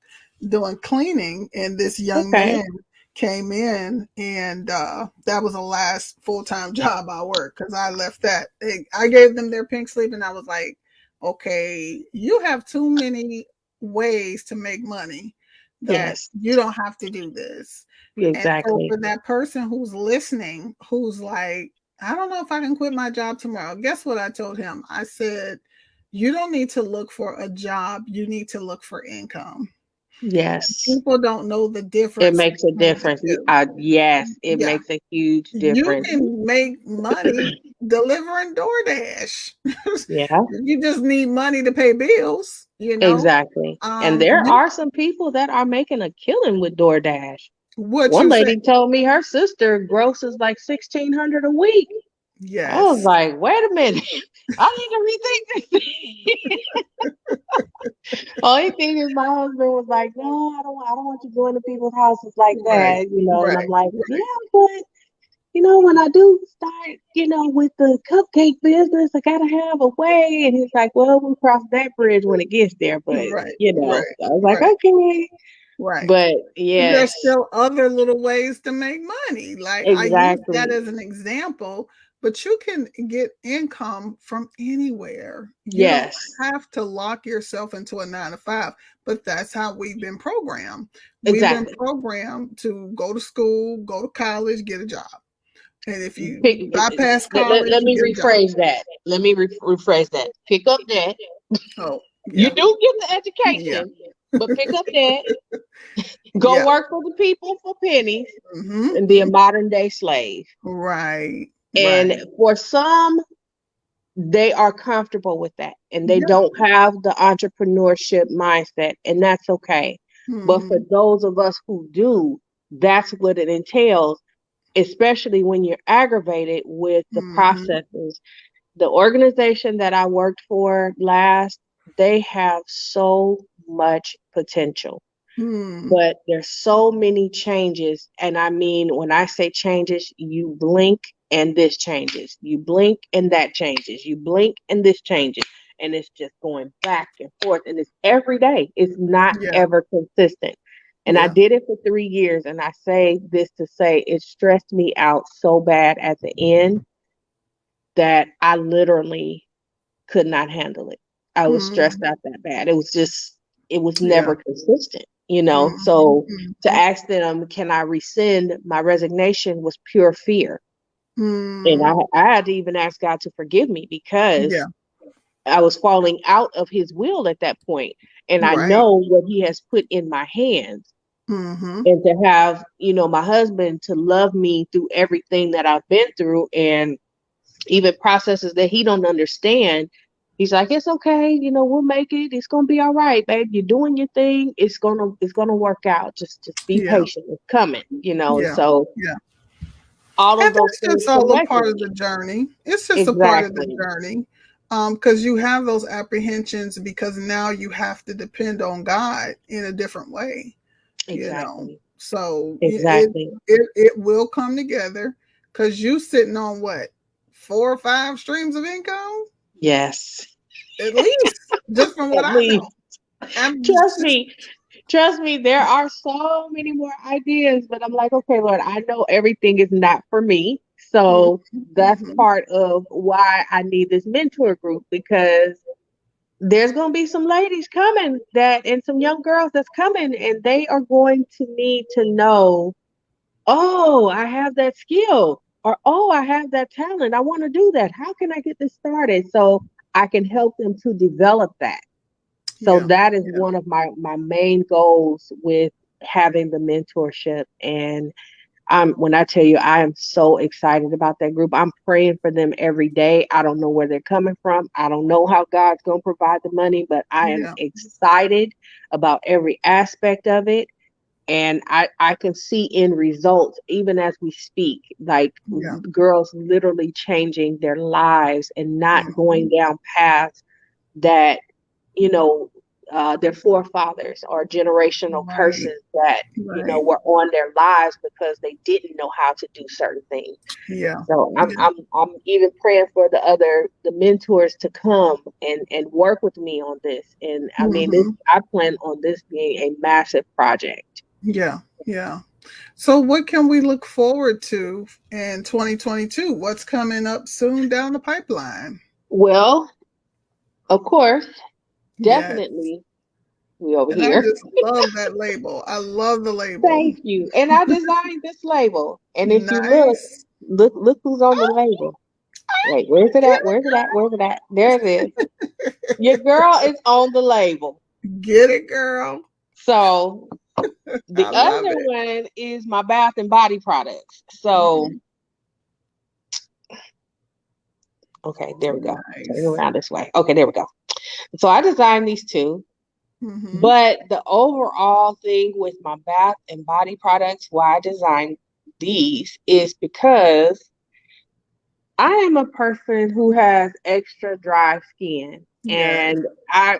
doing cleaning, and this young Okay. man came in, and that was the last full time job I worked because I left that. I gave them their pink slip, and I was like, okay, you have too many ways to make money that Yes, you don't have to do this. And so exactly. for that person who's listening, who's like, I don't know if I can quit my job tomorrow. Guess what I told him? I said, you don't need to look for a job. You need to look for income. Yes. People don't know the It difference makes a between the difference. two. Yes, it Yeah. makes a huge You difference. can make money delivering DoorDash. Yeah, You just need money to pay bills. exactly. And there You are some people that are making a killing with DoorDash. what One you say? lady told me her sister grosses like 1,600 a week. I was Yes. like, wait a minute, I need to rethink this. Only thing is, my husband was like, no, I don't want you going to people's houses like Right. that. And Right. I'm like, yeah, Right. but when I do start, with the cupcake business, I gotta have a way. And he's like, well, we'll cross that bridge when it gets there. But, Right. so Right. I was like, Right. okay. Right. But There's yes, still other little ways to make money. Like I use that exactly. as an example, but you can get income from anywhere. You don't Yes, have to lock yourself into a 9 to 5, but that's how we've been programmed. We've been exactly. programmed to go to school, go to college, get a job. And if you Pick, bypass let, college, let you me get a job. rephrase that. Let me rephrase that. Pick up that. Oh, You yeah. do get the Yeah. education, but pick up that. Go Yeah. work for the people for pennies Hmm. and be a modern day slave. Right. And Right. for some, they are comfortable with that and they Yeah. don't have the entrepreneurship mindset, and that's okay. But for Hmm. those of us who do, that's what it entails, especially when you're aggravated with the Hmm. processes. The organization that I worked for last, they have so much potential, Hmm. but there's so many changes. And I mean, when I say changes, you blink and this changes, you blink and that changes, you blink and this changes, and it's just going back and forth, and it's every day, it's not Yeah. ever consistent. And I Yeah. did it for 3 years, and I say this to say it stressed me out so bad at the end that I literally could not handle it. I was stressed Mm. out that bad. It was just, it was Yeah. never consistent. Mhm. So to Mhm. ask them, can I rescind my resignation, was pure fear. And Mm. I had to even ask God to forgive me because Yeah. I was falling out of his will at that point. And I Right. know what he has put in my hands. Mhm. And to have, my husband to love me through everything that I've been through, and even processes that he don't understand. He's like, it's okay, we'll make it. It's gonna be all right, babe. You're doing your thing. It's gonna work out. Just be Yeah. patient. It's coming. And Yeah. so Yeah. all And of those that's things just all a part of the collectively. journey. It's just a part of the Exactly. journey. Because you have those apprehensions because now you have to depend on God in a different way, you know. Exactly. So it Exactly. it it will come together because you sitting on what, 4 or 5 streams of income Yes. at least, just from what At I least. know. I'm Trust just me. Trust me, there are so many more ideas, but I'm like, okay, Lord, I know everything is not for me. Mhm, So that's mhm. part of why I need this mentor group, because there's going to be some ladies coming that, and some young girls that's coming, and they are going to need to know, oh, I have that skill, or oh, I have that talent. I want to do that. How can I get this started? So I can help them to develop that. So Yeah, that is yeah, one of my main goals with having the mentorship. And when I tell you, I am so excited about that group. I'm praying for them every day. I don't know where they're coming from. I don't know how God's going to provide the money, but I am yeah, excited about every aspect of it. And I can see end results even as we speak, like yeah. girls literally changing their lives and not Mhm. going down paths that, you know, their forefathers or generational Right. curses that Right. were on their lives because they didn't know how to do certain things. Yeah. So I'm Yeah. I'm I'm even praying for the mentors to come and work with me on this. And I mean this Hmm. I plan on this being a massive project. Yeah. Yeah. So, what can we look forward to in 2022? What's coming up soon down the pipeline? Well, of course, Yeah. definitely we over And I here. just love that label. I love the label. Thank you. And I designed this label. And if you Nice. look who's on the label. Wait, where's it at? Where's it at? Where's it at? There it is. Your girl is on the label. Get it, girl. So the I love other it. one is my bath and body products. So, Hmm. okay, there we go. Turn Nice. around this way. Okay, there we go. So I designed these two. Hmm. But the overall thing with my bath and body products, why I designed these is because I am a person who has extra dry skin, Yes. and I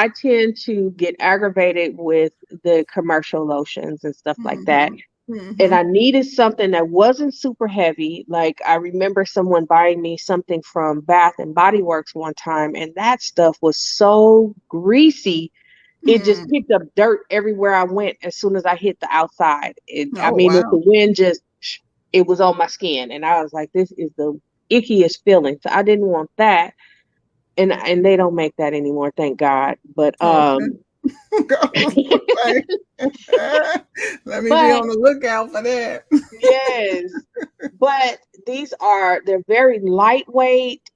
tend to get aggravated with the commercial lotions and stuff like that. Hmm. And Hmm. I needed something that wasn't super heavy. Like I remember someone buying me something from Bath and Body Works one time, and that stuff was so greasy. It just Mm. picked up dirt everywhere I went as soon as I hit the outside. I Oh, mean, if the wow. wind just, it was on my skin, and I was like, this is the ickiest feeling. So I didn't want that, and they don't make that anymore, thank God. But Okay. Like, let me be but on the lookout for that. yes, but they're very lightweight,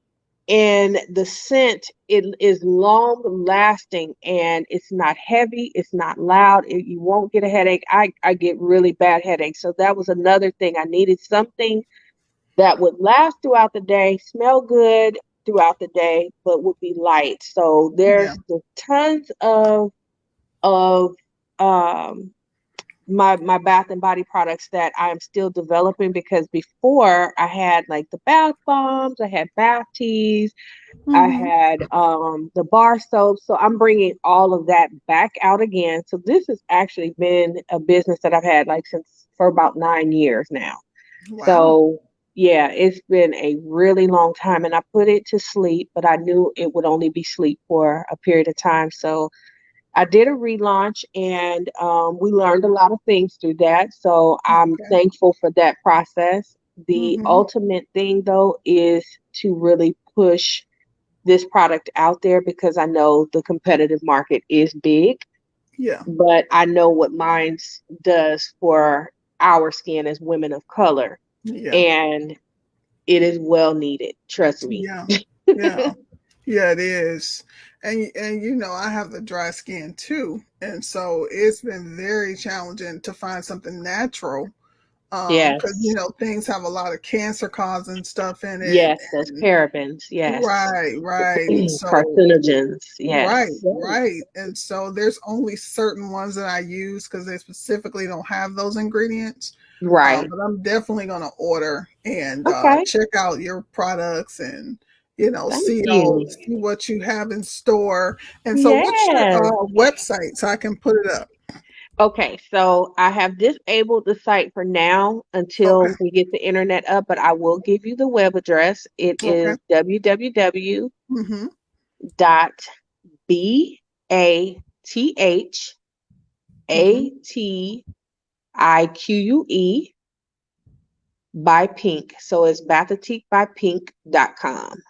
and the scent it is long lasting, and it's not heavy, it's not loud, you won't get a headache. I get really bad headaches, so that was another thing. I needed something that would last throughout the day, smell good throughout the day, but would be light. So Yeah. there's tons of um my bath and body products that I'm still developing, because before I had like the bath bombs, I had bath teas, I Hmm. had the bar soap. So I'm bringing all of that back out again. So this has actually been a business that I've had like since for about 9 years now. Wow. So yeah, it's been a really long time, and I put it to sleep, but I knew it would only be sleep for a period of time. So I did a relaunch, and we learned a lot of things through that. So I'm Okay. thankful for that process. The Hmm. ultimate thing, though, is to really push this product out there, because I know the competitive market is big, Yeah. but I know what mine does for our skin as women of color, Yeah. and it is well needed. Trust me. Yeah. Yeah. Yeah, it is. And I have the dry skin too. And so it's been very challenging to find something natural. Because Yes. things have a lot of cancer causing stuff in it. Yes, those And parabens. Yes. right, right. And so Carcinogens. right, Yes. right. And so there's only certain ones that I use because they specifically don't have those ingredients. Right. But I'm definitely gonna order and Okay. check out your products and Thank you. see what you have in store. And so, what's your Yes. website so I can put it up? Okay, so I have disabled the site for now Okay, until we get the internet up, but I will give you the web address. It okay. is www Mm-hmm. dot Mm-hmm. BATHATIQUE by Pink. So it's bathatique.com.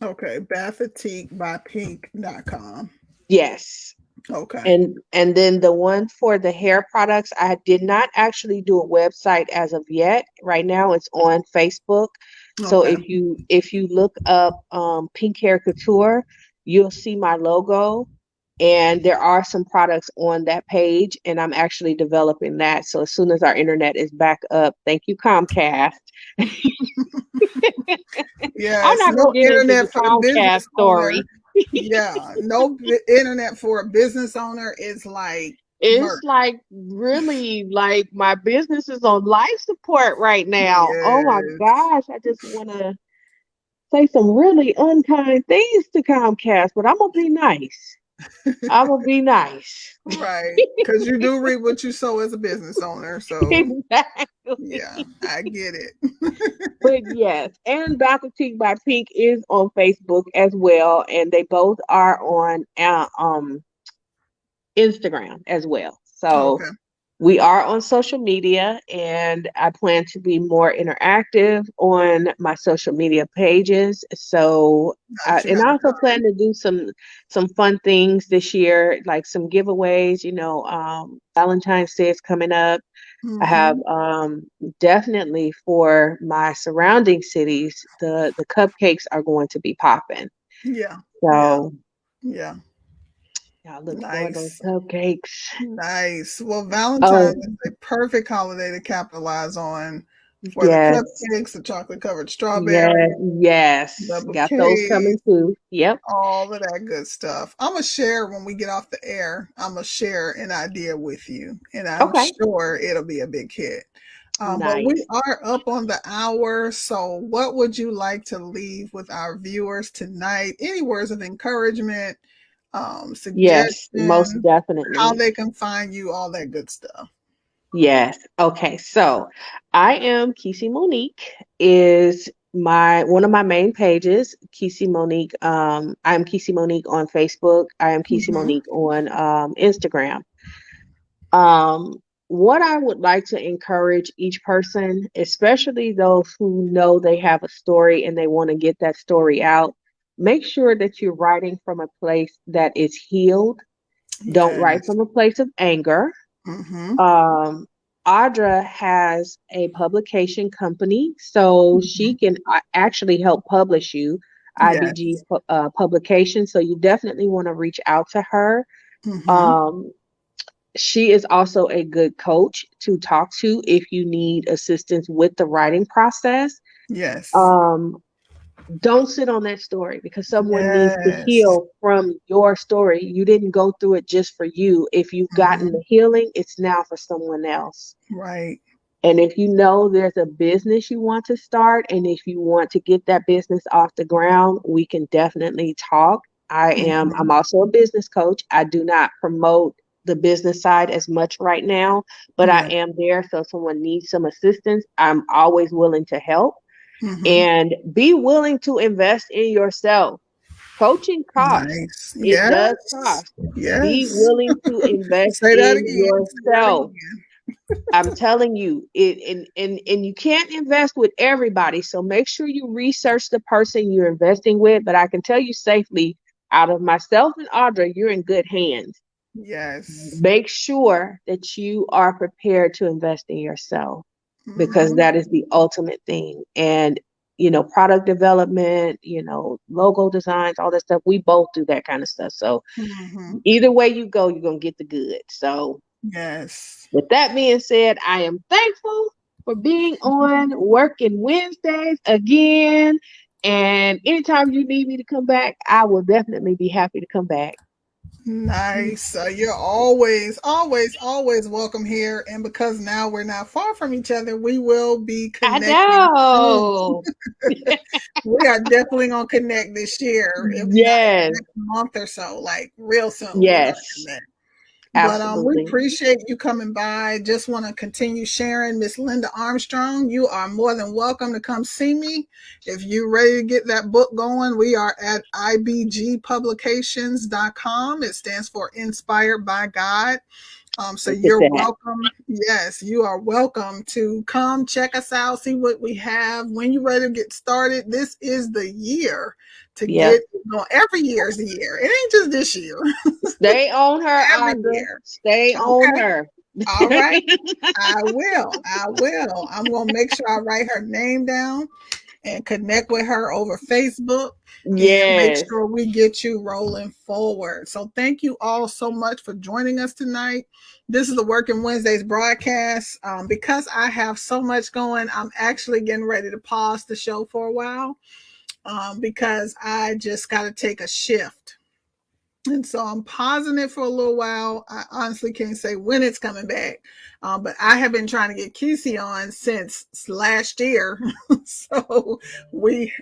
Okay, bathatique.pink.com. Yes. Okay, And then the one for the hair products, I did not actually do a website as of yet. Right now it's on Facebook. So okay, if you look up Pink Hair Couture, you'll see my logo, and there are some products on that page, and I'm actually developing that. So as soon as our internet is back up, thank you, Comcast. I'm yes. not gonna No get into the internet for the Comcast business owner. story. Yeah, no internet for a business owner is like It's murder. like really like my business is on life support right now. Oh my Yes. gosh, I just want to say some really unkind things to Comcast, but I'm gonna be nice. I'm gonna be nice. Right. Because you do reap what you sow as a business owner. So, yeah, Exactly. I get it. But yes, and Bath of Pink by Pink is on Facebook as well, and they both are on Instagram as well. So Okay. we are on social media, and I plan to be more interactive on my social media pages. So, Nice. You and have I the also time. plan to do some fun things this year, like some giveaways. Valentine's Day is coming up. I have Mm-hmm. definitely for my surrounding cities, the cupcakes are going to be popping. Yeah. Yeah. So Yeah. y'all look for those Nice. cupcakes. Nice. Well, Valentine's Oh, is a perfect holiday to capitalize on for the yes. cupcakes, the chocolate covered Yes, strawberry, yes. the Got those bouquets, coming too. Yep. all of that good stuff. I'm gonna share when we get off the air. I'm gonna share an idea with you, and I'm Okay. sure it'll be a big hit. But we Nice. are up on the hour, so what would you like to leave with our viewers tonight? Any words of encouragement, Yes, most suggestions, how definitely. they can find you, all that good stuff. Yes. Okay. So I am Keci Monique is my one of my main pages, Keci Monique. I'm Keci Monique on Facebook. I am Keci Mm-hmm. Monique on Instagram. Um, what I would like to encourage each person, especially those who know they have a story and they want to get that story out, make sure that you're writing from a place that is healed. Don't write Yes. from a place of anger. Mm-hmm. um, Audra has a publication company, so Mm-hmm. she can actually help publish you, IBG Yes. publication. So you definitely want to reach out to her. Mm-hmm. Um, she is also a good coach to talk to if you need assistance with the writing process. Yes. Um, don't sit on that story because someone needs to Yes. heal from your story. You didn't go through it just for you. If you've gotten Mm-hmm. the healing, it's now for someone else. Right. And if you know there's a business you want to start, and if you want to get that business off the ground, we can definitely talk. I'm Mm-hmm. also a business coach. I do not promote the business side as much right now, but I Yeah. am there. So if someone needs some assistance, I'm always willing to help Mm-hmm. and be willing to invest in yourself. Coaching costs. Nice. It does Yes. cost. Be Yes. willing to invest Say that in again. Say that yourself. again. I'm telling you, and you can't invest with everybody. So make sure you research the person you're investing with. But I can tell you safely, out of myself and Audra, you're in good hands. Yes. Make sure that you are prepared to invest in yourself because Mm-hmm. that is the ultimate thing. And product development, logo designs, all that stuff. We both do that kind of stuff. So Mm-hmm. either way you go, you're gonna get the good. So Yes. with that being said, I am thankful for being on Working Wednesdays again. And anytime you need me to come back, I will definitely be happy to come back. Nice. You're always, always, always welcome here. And because now we're not far from each other, we will be I connecting soon. know. We are definitely gonna connect this year, if not in the Yes, next month or so. Like real soon, we're gonna yes, connect. But we absolutely. appreciate you coming by. Just want to continue sharing. Miss Linda Armstrong, you are more than welcome to come see me. If you're ready to get that book going, we are at ibgpublications.com. It stands for Inspired by God. So Look at you're that. welcome. Yes, you are welcome to come check us out, see what we have. When you're ready to get started, this is the year to Yep. get going. Every year is the year. It ain't just this year. Stay on her, Every Audra. year. Stay on Okay. her. All right. I will. I will. I'm going to make sure I write her name down and connect with her over Facebook and make Yes. sure we get you rolling forward. So thank you all so much for joining us tonight. This is the Working Wednesdays broadcast. Because I have so much going, I'm actually getting ready to pause the show for a while because I just got to take a shift. And so I'm pausing it for a little while. I honestly can't say when it's coming back, but I have been trying to get Keci on since last year. So we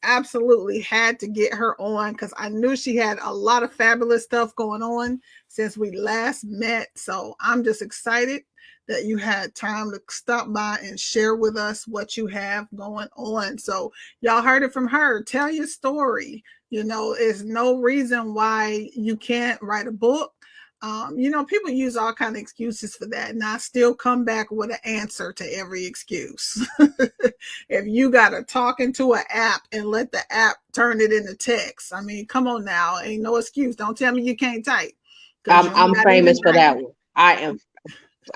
absolutely had to get her on because I knew she had a lot of fabulous stuff going on since we last met. So I'm just excited that you had time to stop by and share with us what you have going on. So y'all heard it from her. Tell your story. There's no reason why you can't write a book. People use all kind of excuses for that, and I still come back with an answer to every excuse. If you got to talk into an app and let the app turn it into text, I mean, come on now, ain't no excuse. Don't tell me you can't type because you're I'm not even famous for that typing. one.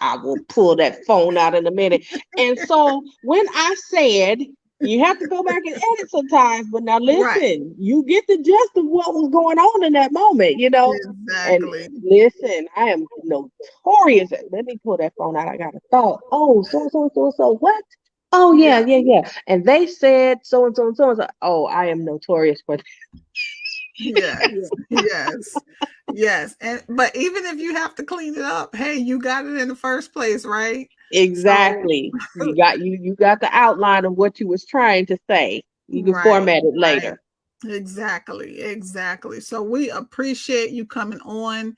I will pull that phone out in a minute. And so when I said you have to go back and edit sometimes, but now Right. listen, you get the gist of what was going on in that moment, you know. And Exactly. listen, I am notorious. Let me pull that phone out. I got a thought. Oh, so what? Oh yeah, Yeah. yeah. And they said so and so and so and so. Oh, I am notorious for that. Yes, yes, yes. And but even if you have to clean it up, hey, you got it in the first place, right? So Exactly. You got the outline of what you was trying to say. You can right, format it right. later. Exactly, exactly. So we appreciate you coming on.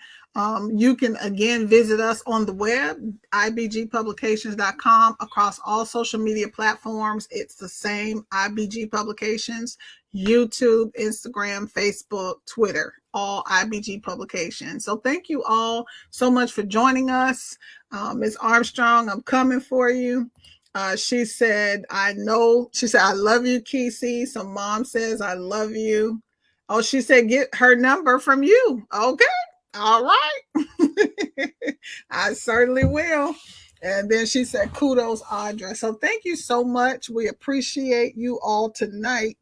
You can again visit us on the web, ibgpublications.com, across all social media platforms. It's the same IBG Publications, YouTube, Instagram, Facebook, Twitter, all IBG Publications. So thank you all so much for joining us. Ms. Armstrong, I'm coming for you. She said, I love you, Keci. So mom says, I love you. Oh, she said, get her number from you. Okay. All right. I certainly will. And then she said, kudos, Audra. So thank you so much. We appreciate you all tonight.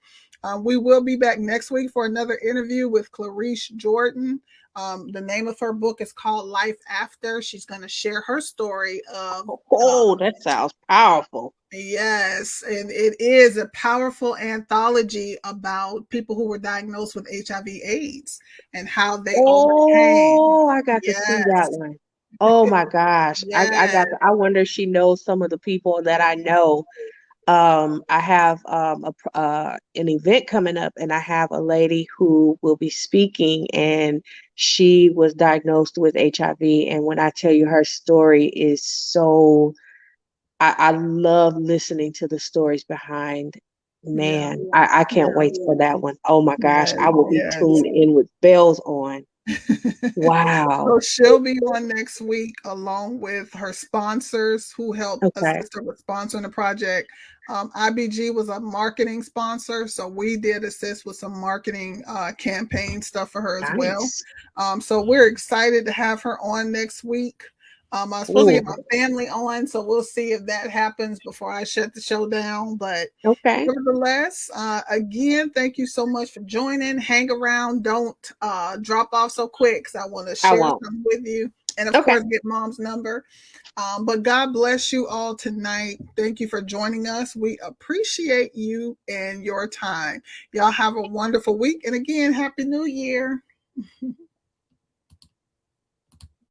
We will be back next week for another interview with Clarice Jordan. The name of her book is called Life After. She's going to share her story of Oh, that sounds powerful. yes, and it is a powerful anthology about people who were diagnosed with HIV/AIDS and how they overcame. Oh, I got to see that Yes, one. Oh my gosh. yes, I wonder if she knows some of the people that I know. I have an event coming up, and I have a lady who will be speaking, and she was diagnosed with HIV. And when I tell you, her story is so, I love listening to the stories behind. yeah, Man, I can't yeah, wait for that one. Oh my gosh, yes, I will be yes. tuned in with bells on. Wow. So she'll be on next week along with her sponsors who helped Okay. assist her with sponsoring the project. IBG was a marketing sponsor, so we did assist with some marketing campaign stuff for her as well. Nice. So we're excited to have her on next week. I was supposed to get Ooh, my family on, so we'll see if that happens before I shut the show down. But okay. nevertheless, again, thank you so much for joining. Hang around. Don't drop off so quick because I want to I share won't. some with you. And of Okay. course, get mom's number. But God bless you all tonight. Thank you for joining us. We appreciate you and your time. Y'all have a wonderful week. And again, Happy New Year.